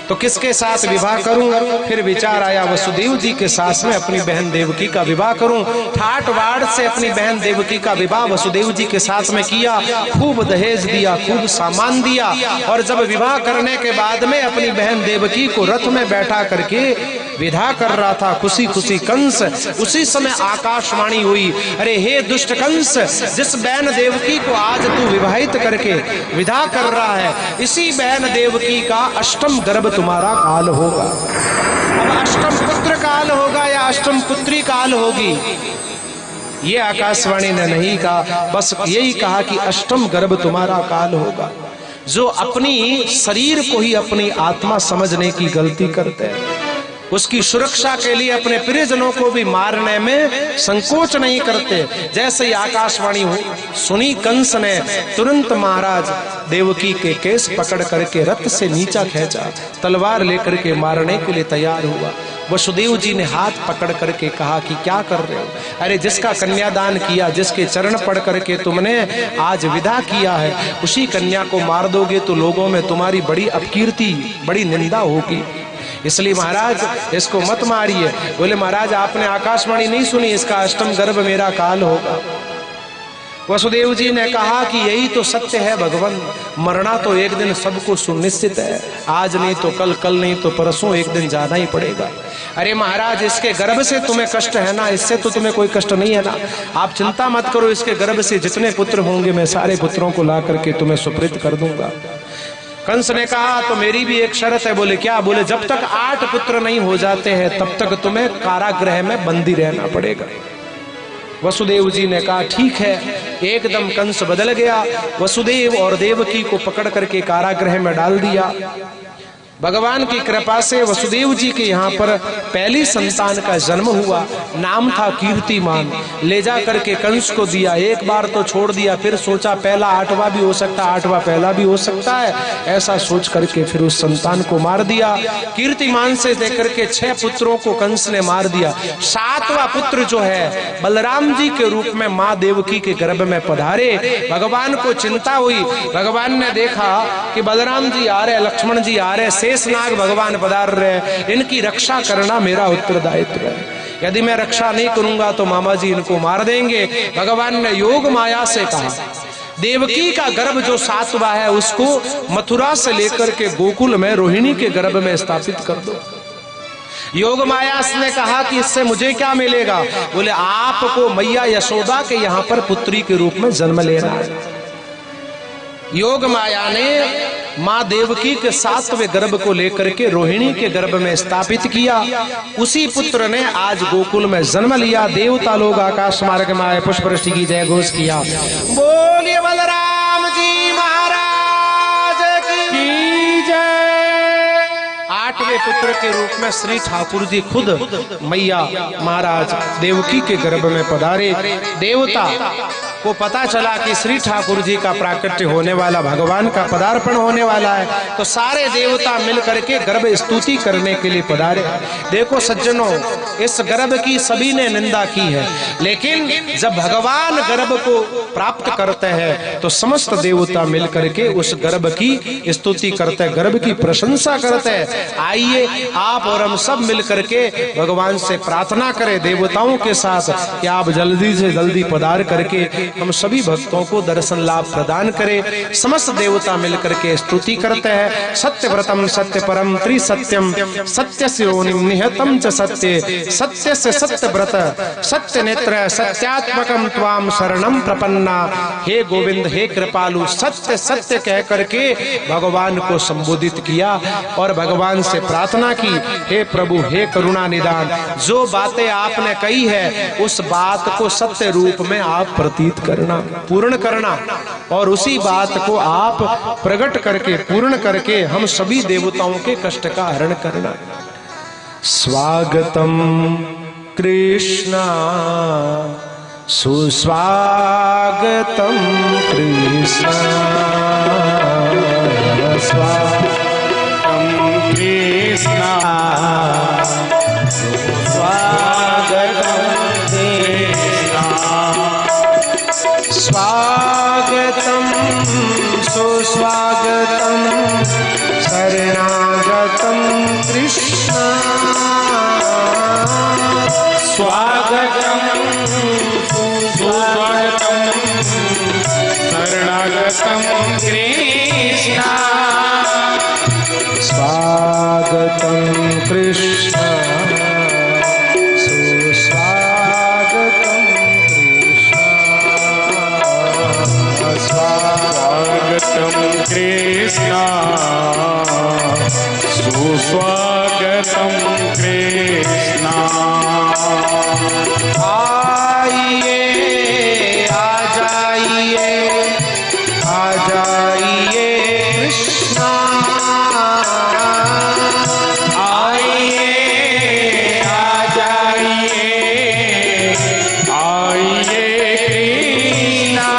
तो किसके साथ विवाह करूं? फिर विचार आया वसुदेव जी के साथ में अपनी बहन देवकी का विवाह करूं। ठाट वाड़ से अपनी बहन देवकी का विवाह वसुदेव जी के साथ में किया। खूब दहेज दिया, खूब सामान दिया और जब विवाह करने के बाद में अपनी बहन देवकी को रथ में बैठा करके विदा कर रहा था खुशी खुशी कंस, उसी समय आकाशवाणी हुई, अरे हे दुष्ट कंस, जिस बहन देवकी को आज तू विवाहित करके विदा कर रहा है, इसी बहन देवकी का अष्टम गर्भ तुम्हारा काल होगा। अब अष्टम पुत्र काल होगा या अष्टम पुत्री काल होगी, ये आकाशवाणी ने नहीं कहा, बस यही कहा कि अष्टम गर्भ तुम्हारा काल होगा। जो अपनी शरीर को ही अपनी आत्मा समझने की गलती करते हैं, उसकी सुरक्षा के लिए अपने प्रियजनों को भी मारने में संकोच नहीं करते। जैसे ही आकाशवाणी सुनी, कंस ने तुरंत महाराज देवकी के केस पकड़ करके रथ से नीचा खींचा, तलवार लेकर के मारने के लिए तैयार हुआ। वसुदेव जी ने हाथ पकड़ करके कहा कि क्या कर रहे हो? अरे जिसका कन्यादान किया, जिसके चरण पड़ करके तुमने आज विदा किया है, उसी कन्या को मार दोगे तो लोगों में तुम्हारी बड़ी अपकीर्ति, बड़ी निंदा होगी। इसलिए महाराज इसको मत मारिए। बोले महाराज आपने आकाशवाणी नहीं सुनी, इसका अष्टम गर्भ मेरा काल होगा। वसुदेव जी ने कहा कि यही तो सत्य है भगवान, मरना तो एक दिन सबको सुनिश्चित है, आज नहीं तो कल, कल नहीं तो परसों, एक दिन जाना ही पड़ेगा। अरे महाराज इसके गर्भ से तुम्हें कष्ट है ना, इससे तो तुम्हें कोई कष्ट नहीं है ना, आप चिंता मत करो, इसके गर्भ से जितने पुत्र होंगे मैं सारे पुत्रों को ला करके तुम्हें सुप्रीत कर दूंगा। कंस ने कहा तो मेरी भी एक शर्त है। बोले क्या? बोले जब तक 8 पुत्र नहीं हो जाते हैं तब तक तुम्हें कारागृह में बंदी रहना पड़ेगा। वसुदेव जी ने कहा ठीक है। एकदम कंस बदल गया, वसुदेव और देवकी को पकड़ करके कारागृह में डाल दिया। भगवान की कृपा से वसुदेव जी के यहाँ पर पहली संतान का जन्म हुआ, नाम था कीर्तिमान। ले जा करके कंस को दिया, एक बार तो छोड़ दिया, फिर सोचा पहला 8वां भी हो सकता है, 8वां पहला भी हो सकता है, ऐसा सोच करके फिर उस संतान को मार दिया। कीर्तिमान से लेकर के 6 पुत्रों को कंस ने मार दिया। 7वां पुत्र जो है बलराम जी के रूप में माँ देवकी के गर्भ में पधारे। भगवान को चिंता हुई, भगवान ने देखा कि बलराम जी आ रहे, लक्ष्मण जी आ रहे, शेषनाग भगवान पधार रहे, इनकी रक्षा करना मेरा उत्तरदायित्व है। यदि मैं रक्षा नहीं करूंगा तो मामा जी इनको मार देंगे। भगवान ने योग माया से कहा, देवकी का गर्भ जो 7वां है उसको मथुरा से लेकर के गोकुल में रोहिणी के गर्भ में स्थापित कर दो। योग माया ने कहा कि इससे मुझे क्या मिलेगा? बोले आपको मैया यशोदा के यहाँ पर पुत्री के रूप में जन्म लेना है। योग माया ने माँ देवकी के 7वें गर्भ को लेकर के रोहिणी के गर्भ में स्थापित किया। उसी पुत्र ने आज गोकुल में जन्म लिया। देवता लोग आकाश मार्ग में आए, पुष्प वृष्टि की जय घोष किया। बोलिए बलराम जी महाराज की जय। 8वें पुत्र के रूप में श्री ठाकुर जी खुद मैया महाराज देवकी के गर्भ में पधारे। देवता को पता चला कि श्री ठाकुर जी का प्राकट्य होने वाला, भगवान का पदार्पण होने वाला है, तो सारे देवता मिल करके गर्भ स्तुति करने के लिए पधारे। देखो सज्जनों, इस गर्भ की सभी ने निंदा की है, लेकिन जब भगवान गर्भ को प्राप्त करते हैं तो समस्त देवता मिल करके उस गर्भ की स्तुति करते हैं, गर्भ की प्रशंसा करते हैं। आइए आप और हम सब मिल करके भगवान से प्रार्थना करें देवताओं के साथ कि आप जल्दी से जल्दी पधार करके हम सभी भक्तों को दर्शन लाभ प्रदान करें। समस्त देवता मिलकर के स्तुति करते हैं। सत्यव्रतम सत्य परम त्रिसत्यम सत्यस्य योनिम निहतम च सत्य सत्यस्य सत्यव्रत सत्य नेत्र सत्यात्मकम त्वाम शरणम प्रपन्ना। हे गोविंद, हे कृपालु, सत्य सत्य कह करके भगवान को संबोधित किया और भगवान से प्रार्थना की, हे प्रभु, हे करुणा निदान, जो बातें आपने कही है उस बात को सत्य रूप में आप प्रतीत करना, पूर्ण करना, और उसी बात को आप प्रकट करके पूर्ण करके हम सभी देवताओं के कष्ट का हरण करना। स्वागतम कृष्णा सुस्वागतम कृष्णा स्वागतम कृष्णा सुस्वागतम स्वागतम सुस्वागतम शरणागतम कृष्ण स्वागतम सुस्वागतम शरणागतम कृष्ण स्वागतम कृष्ण स्वागतम कृष्णा सुस्वागतम कृष्णा। आइए आ जाइए कृष्णा, आइए आ जाइए आइए कृष्णा,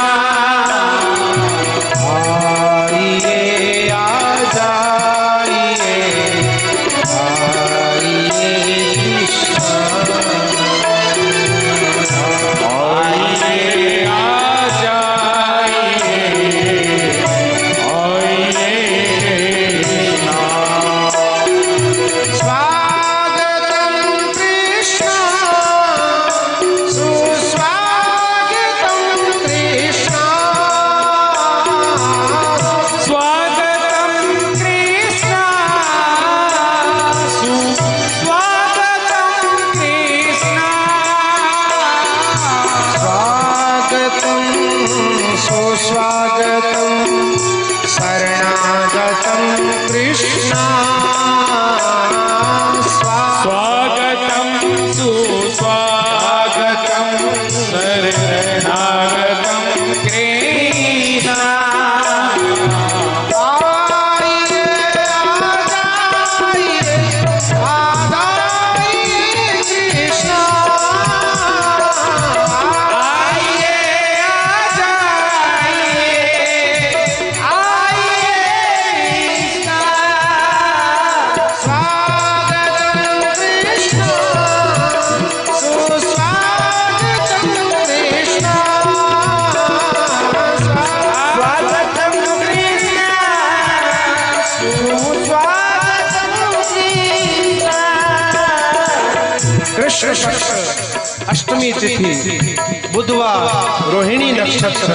कृष्ण अष्टमी तिथि बुधवार रोहिणी नक्षत्र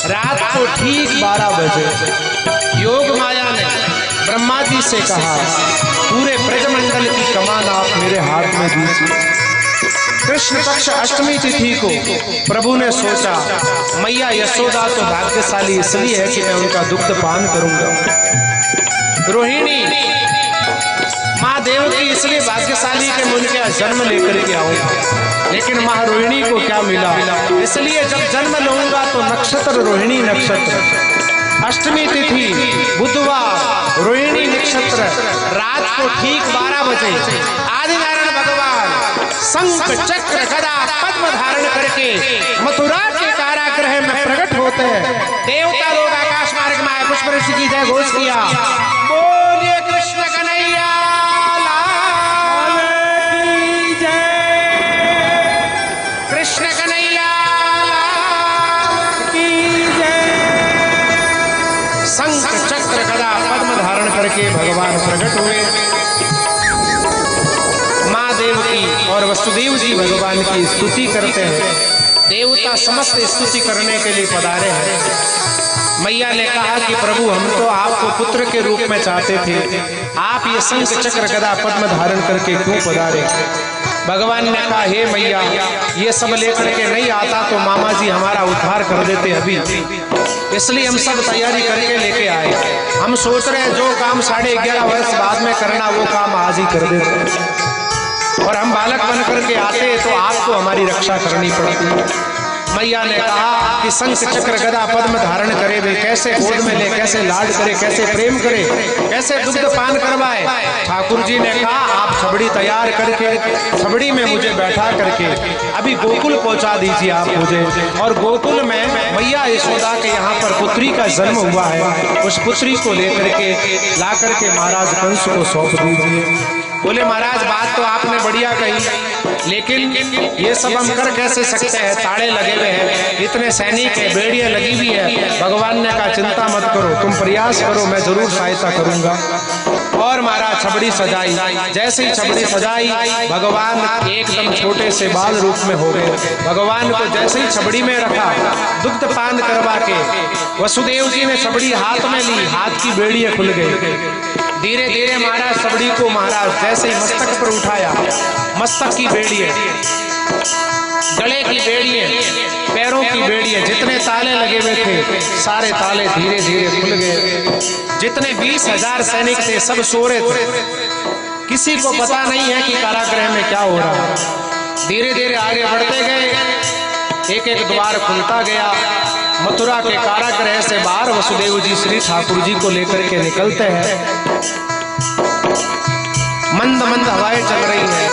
रात को ठीक 12 बजे योग माया ने ब्रह्मा जी से कहा, पूरे ब्रजमंडल की कमान आप मेरे हाथ में दीजिए। कृष्ण पक्ष अष्टमी तिथि को प्रभु ने सोचा, मैया यशोदा तो भाग्यशाली इसलिए है कि मैं उनका दुग्ध पान करूंगा। रोहिणी माँ देवकी इसलिए भाग्यशाली के मैं उनके जन्म लेकर के आऊंगा। लेकिन माँ रोहिणी को क्या मिला, इसलिए जब जन्म लूंगा तो नक्षत्र रोहिणी नक्षत्र, अष्टमी तिथि बुधवार रोहिणी नक्षत्र रात को ठीक 12 बजे आदिनारायण भगवान शंख चक्र गदा पद्म धारण करके मथुरा के कारागृह में प्रकट होते हैं। देवता लोग आकाश मार्ग में आए, पुष्प ऋषि की जय घोष किया, बोलिए कृष्ण कन्हैया लाल की जय, कृष्ण कन्हैया लाल की जय। शंख चक्र गदा पद्म धारण करके भगवान प्रकट हुए। माँ देवकी और वसुदेव जी भगवान की स्तुति करते हैं। देवता समस्त स्तुति करने के लिए पधारे हैं। मैया ने कहा कि प्रभु हम तो आपको पुत्र के रूप में चाहते थे, आप ये शंख चक्र गदा पद्म धारण करके क्यों पधारे। भगवान ने कहा, हे मैया ये सब लेकर के नहीं आता तो मामा जी हमारा उद्धार कर देते अभी, इसलिए हम सब तैयारी करके लेके आए। हम सोच रहे हैं जो काम 11.5 वर्ष बाद में करना वो काम आज ही कर देते, और हम बालक बन करके आते तो आपको हमारी रक्षा करनी पड़ती। मैया ने कहा कि शंख चक्र गदा पद्म धारण करे, वे कैसे गोद में ले, कैसे लाड करे, कैसे प्रेम करे, कैसे दुग्ध पान करवाए। ठाकुर जी ने कहा आप छबड़ी तैयार करके छबड़ी में मुझे बैठा करके अभी गोकुल पहुंचा दीजिए आप मुझे, और गोकुल में मैया यशोदा के यहाँ पर पुत्री का जन्म हुआ है, उस पुत्री को लेकर के ला करके महाराज कंस को सौंप दीजिए। बोले महाराज बात तो आपने बढ़िया कही, लेकिन ये सब हम कर कैसे सकते हैं, ताड़े लगे हुए हैं, इतने सैनिक है, बेड़ियां लगी हुई है। भगवान ने कहा चिंता मत करो, तुम प्रयास करो, मैं जरूर सहायता करूंगा। और महाराज छबड़ी सजाई, जैसे ही छबड़ी सजाई भगवान एकदम छोटे से बाल रूप में हो गए। भगवान को जैसे ही छबड़ी में रखा, दुग्ध पान करवा के वसुदेव जी ने छबड़ी हाथ में ली, हाथ की बेड़ियां खुल गई। धीरे धीरे महाराज छबड़ी को महाराज जैसे ही मस्तक पर उठाया, मस्तक की बेड़ियां, गले की बेड़ियां, पैरों की बेड़ियां, जितने ताले लगे हुए थे सारे ताले धीरे धीरे खुल गए। जितने 20,000 सैनिक थे सब सो रहे थे, किसी को पता नहीं है कि कारागृह में क्या हो रहा है। धीरे धीरे आगे बढ़ते गए, एक एक द्वार खुलता गया। मथुरा के कारागृह से बाहर वसुदेव जी श्री ठाकुर जी को लेकर के निकलते हैं। मंद मंद हवाएं चल रही हैं,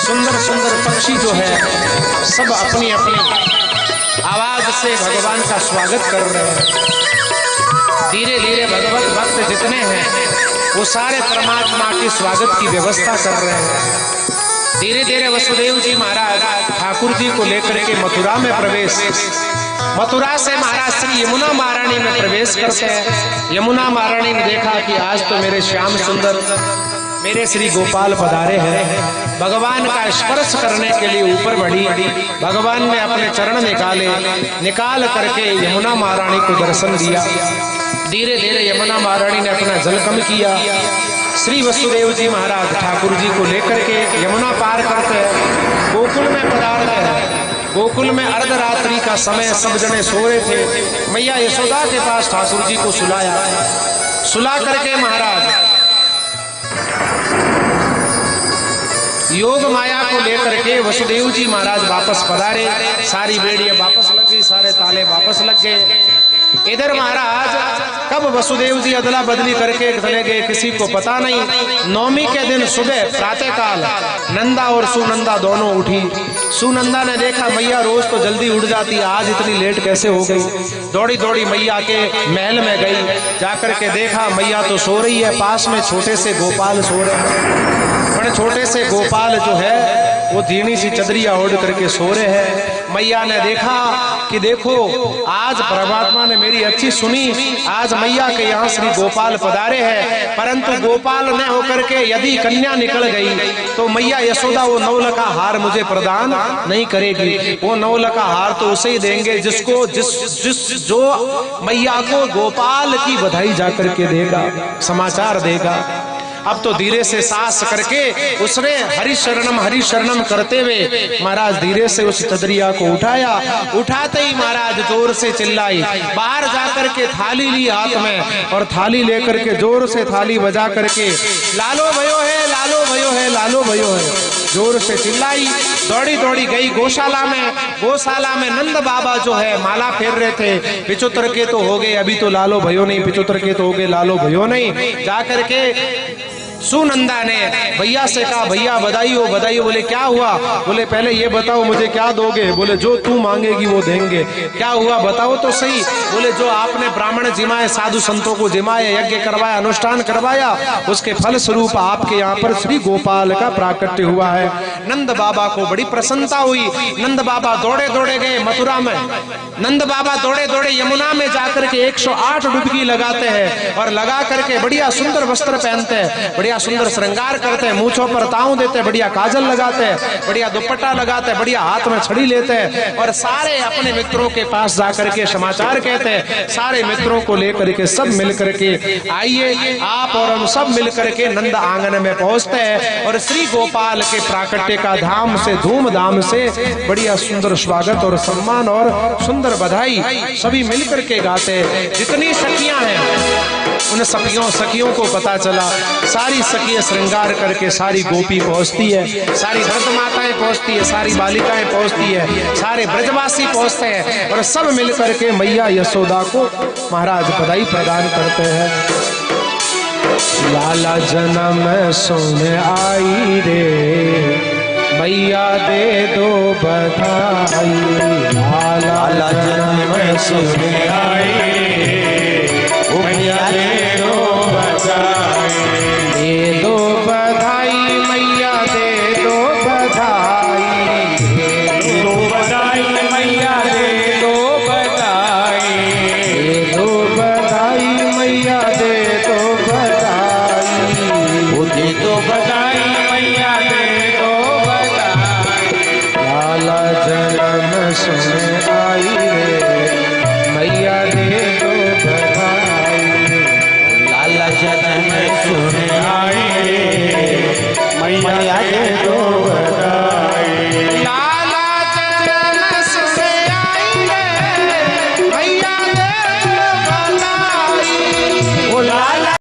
सुंदर सुंदर पक्षी जो है सब अपनी अपनी आवाज से भगवान का स्वागत कर रहे हैं। धीरे धीरे भगवत भक्त जितने हैं वो सारे परमात्मा के स्वागत की व्यवस्था कर रहे हैं। धीरे धीरे वसुदेव जी महाराज ठाकुर जी को लेकर के मथुरा में प्रवेश, मथुरा से महाराज श्री यमुना महारानी में प्रवेश करते हैं। यमुना महारानी ने देखा कि आज तो मेरे श्याम सुंदर मेरे श्री गोपाल पधारे हैं। भगवान का स्पर्श करने के लिए ऊपर बढ़ी, भगवान ने अपने चरण निकाल करके यमुना महारानी को दर्शन दिया। धीरे धीरे यमुना महारानी ने अपना जलकम किया। श्री वसुदेव जी महाराज ठाकुर जी को लेकर के यमुना पार करते हैं, गोकुल में पधारते हैं। गोकुल में अर्धरात्रि का समय, सब जने सो रहे थे। मैया यशोदा के पास ठाकुर जी को सुलाया, सुला करके महाराज योग माया को लेकर के वसुदेव जी महाराज वापस पधारे। सारी बेड़ियां वापस लग गई, सारे ताले वापस लग गए। इधर महाराज कब वसुदेव जी अदला बदली करके चले गए किसी को पता नहीं। नौमी के दिन सुबह प्रातः काल नंदा और सुनंदा दोनों उठी। सुनंदा ने देखा मैया रोज तो जल्दी उठ जाती, आज इतनी लेट कैसे हो गई। दौड़ी दौड़ी मैया के महल में गई, जाकर के देखा मैया तो सो रही है, पास में छोटे से गोपाल सो रहे हैं। बड़े छोटे से गोपाल जो है वो धीनी सी चदरिया ओढ़ करके सो रहे हैं। मैया ने देखा कि देखो आज परमात्मा ने मेरी अच्छी सुनी, आज मैया के यहाँ श्री गोपाल पधारे हैं, परंतु गोपाल न होकर के यदि कन्या निकल गई तो मैया यशोदा वो नवलखा हार मुझे प्रदान नहीं करेगी। वो नवलखा हार तो उसे ही देंगे जिसको जो मैया को गोपाल की बधाई जाकर के देगा, समाचार देगा। अब तो धीरे से सास करके उसने हरि शरणम करते हुए महाराज धीरे से उस चदरिया को उठाया। उठाते ही महाराज जोर से चिल्लाई, बाहर जाकर के थाली ली हाथ में और थाली लेकर के जोर से थाली बजा करके लालो भयो है, लालो भयो है, लालो भयो है, जोर से चिल्लाई। दौड़ी दौड़ी गई गौशाला में। गौशाला में नंद बाबा जो है माला फेर रहे थे, पिचोतर के तो हो गए, अभी तो लालो भयो नहीं, पिचोतर के तो हो गए, लालो भयो नहीं। जाकर के सुनंदा ने भैया से कहा, भैया बधाई हो, बधाई हो। बोले क्या हुआ? बोले पहले ये बताओ मुझे क्या दोगे? बोले जो तू मांगेगी वो देंगे। क्या हुआ बताओ तो सही। बोले जो आपने ब्राह्मण जिमाए, साधु संतों को जिमाए, यज्ञ करवाया, अनुष्ठान करवाया, उसके फल स्वरूप आपके यहाँ पर श्री गोपाल का प्राकट्य हुआ है। नंद बाबा को बड़ी प्रसन्नता हुई। नंद बाबा दौड़े दौड़े गए मथुरा में। नंद बाबा दौड़े दौड़े यमुना में जाकर के 108 डुबकी लगाते हैं और लगा करके बढ़िया सुंदर वस्त्र पहनते हैं, बढ़िया सुंदर श्रृंगार करते हैं, मूंछों पर ताऊ देते हैं, बढ़िया काजल लगाते हैं, बढ़िया दुपट्टा लगाते हैं, बढ़िया हाथ में छड़ी लेते हैं और सारे अपने मित्रों के पास जाकर के समाचार कहते हैं। सारे मित्रों को लेकर के सब मिलकर के आइए, आप और हम सब मिलकर के नंद आंगन में पहुंचते हैं और श्री गोपाल के प्राकट्य का धाम से धूमधाम से बढ़िया सुंदर स्वागत और सम्मान और सुंदर बधाई सभी मिलकर के गाते हैं। जितनी सखियां हैं उन सखियों को पता चला, सारी सखियां श्रृंगार करके सारी गोपी पहुंचती है, सारी व्रत माताएं पहुंचती है, सारी बालिकाएं पहुंचती है, सारे ब्रजवासी पहुंचते हैं और सब मिलकर के मैया यशोदा को महाराज बधाई प्रदान करते हैं। लाला जन्म सुन आई रे, मैया दे दो बधाई। लाला जन्म सुन आई रे, मैया दे दो बधाई। दे दो बधाई मैया, दे दो बधाई, दे दो बधाई मैया, दे दो बधाई, दे दो बधाई मैया, दे दो बधाई, दे दो बधाई मैया, दे दो बधाई। लाला जन्म सुन आई रे, मैया दे दो बधाई। लाला जन्म सुन